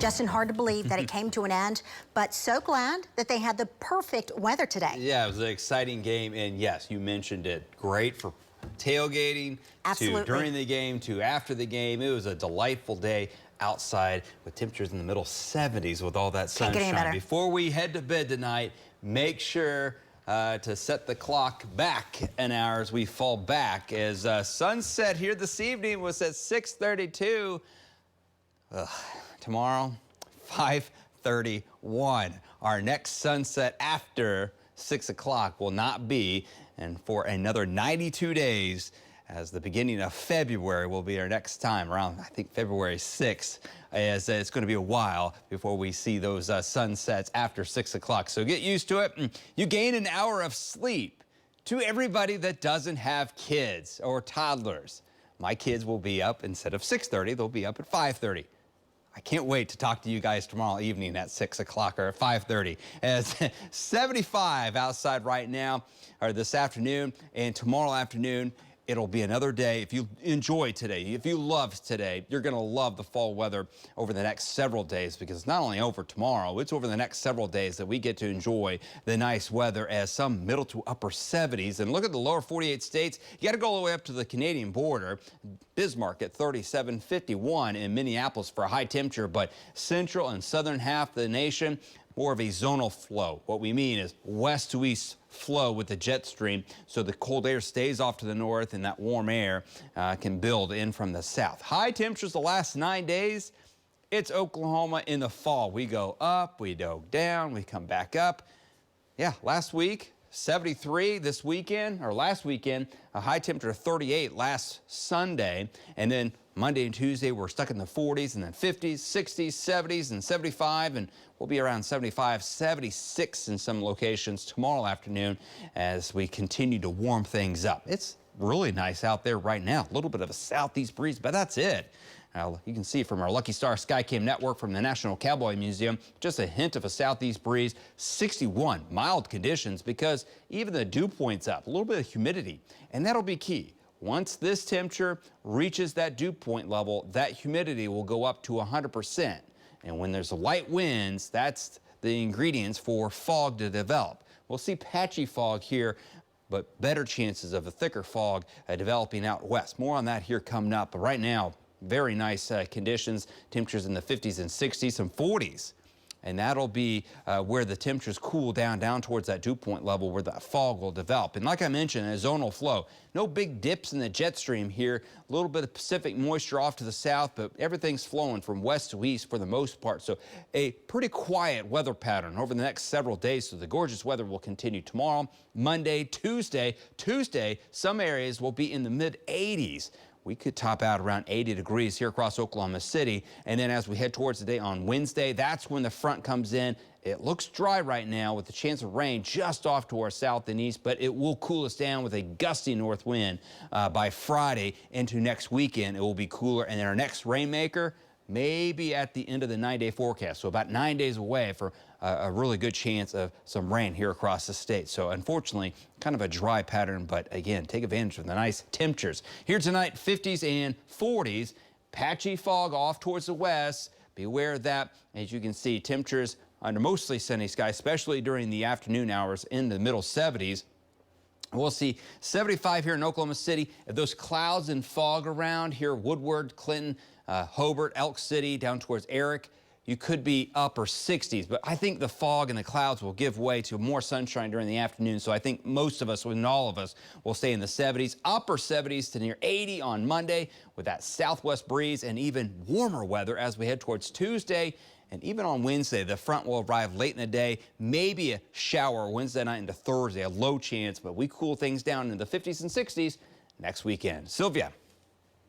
Justin, hard to believe that it came to an end, but so glad that they had the perfect weather today. Yeah, it was an exciting game, and yes, you mentioned it. Great for tailgating, Absolutely. to during the game, to after the game. It was a delightful day outside with temperatures in the middle 70s with all that sunshine. Before we head to bed tonight, make sure to set the clock back an hour as we fall back, as sunset here this evening was at 6:32. Tomorrow, 5:31. Our next sunset after 6 o'clock will not be, and for another 92 days, as the beginning of February will be our next time, around, I think, February 6th, as it's going to be a while before we see those sunsets after 6 o'clock. So get used to it. You gain an hour of sleep. To everybody that doesn't have kids or toddlers, my kids will be up instead of 6:30, they'll be up at 5:30. I can't wait to talk to you guys tomorrow evening at 6 o'clock or at 5:30. As 75 outside right now, or this afternoon, and tomorrow afternoon, it'll be another day. If you enjoy today, if you love today, you're going to love the fall weather over the next several days, because it's not only over tomorrow, it's over the next several days that we get to enjoy the nice weather, as some middle to upper 70s. And look at the lower 48 states. You got to go all the way up to the Canadian border. Bismarck at 37.51 in Minneapolis for a high temperature, but central and southern half of the nation, more of a zonal flow. What we mean is west to east flow with the jet stream, so the cold air stays off to the north and that warm air can build in from the south. High temperatures the last 9 days. It's Oklahoma in the fall. We go up, we go down, we come back up. Yeah, last week 73, this weekend, or last weekend, a high temperature of 38 last Sunday, and then Monday and Tuesday we're stuck in the 40s, and then 50s, 60s, 70s, and 75, and we'll be around 75, 76 in some locations tomorrow afternoon as we continue to warm things up. It's really nice out there right now. A little bit of a southeast breeze, but that's it. Now, you can see from our Lucky Star Skycam network from the National Cowboy Museum, just a hint of a southeast breeze, 61 mild conditions, because even the dew point's up, a little bit of humidity, and that'll be key. Once this temperature reaches that dew point level, that humidity will go up to 100%. And when there's light winds, that's the ingredients for fog to develop. We'll see patchy fog here, but better chances of a thicker fog developing out west. More on that here coming up. But right now, very nice conditions, temperatures in the 50s and 60s, some 40s. And that'll be where the temperatures cool down towards that dew point level where that fog will develop. And like I mentioned, a zonal flow. No big dips in the jet stream here. A little bit of Pacific moisture off to the south, but everything's flowing from west to east for the most part. So a pretty quiet weather pattern over the next several days. So the gorgeous weather will continue tomorrow, Monday, Tuesday. Some areas will be in the mid-80s. We could top out around 80 degrees here across Oklahoma City. And then as we head towards the day on Wednesday, that's when the front comes in. It looks dry right now with the chance of rain just off to our south and east, but it will cool us down with a gusty north wind by Friday into next weekend. It will be cooler. And then our next rainmaker, maybe at the end of the 9-day forecast. So about 9 days away for a really good chance of some rain here across the state. So unfortunately, kind of a dry pattern, but again, take advantage of the nice temperatures. Here tonight, 50s and 40s. Patchy fog off towards the west. Beware of that. As you can see, temperatures under mostly sunny skies, especially during the afternoon hours in the middle 70s. We'll see 75 here in Oklahoma City. If those clouds and fog around here, Woodward, Clinton, Hobart, Elk City, down towards Eric, you could be upper 60s. But I think the fog and the clouds will give way to more sunshine during the afternoon. So I think most of us, and all of us, will stay in the 70s, upper 70s to near 80 on Monday with that southwest breeze and even warmer weather as we head towards Tuesday. And even on Wednesday, the front will arrive late in the day, maybe a shower Wednesday night into Thursday, a low chance, but we cool things down in the 50s and 60s next weekend. Sylvia.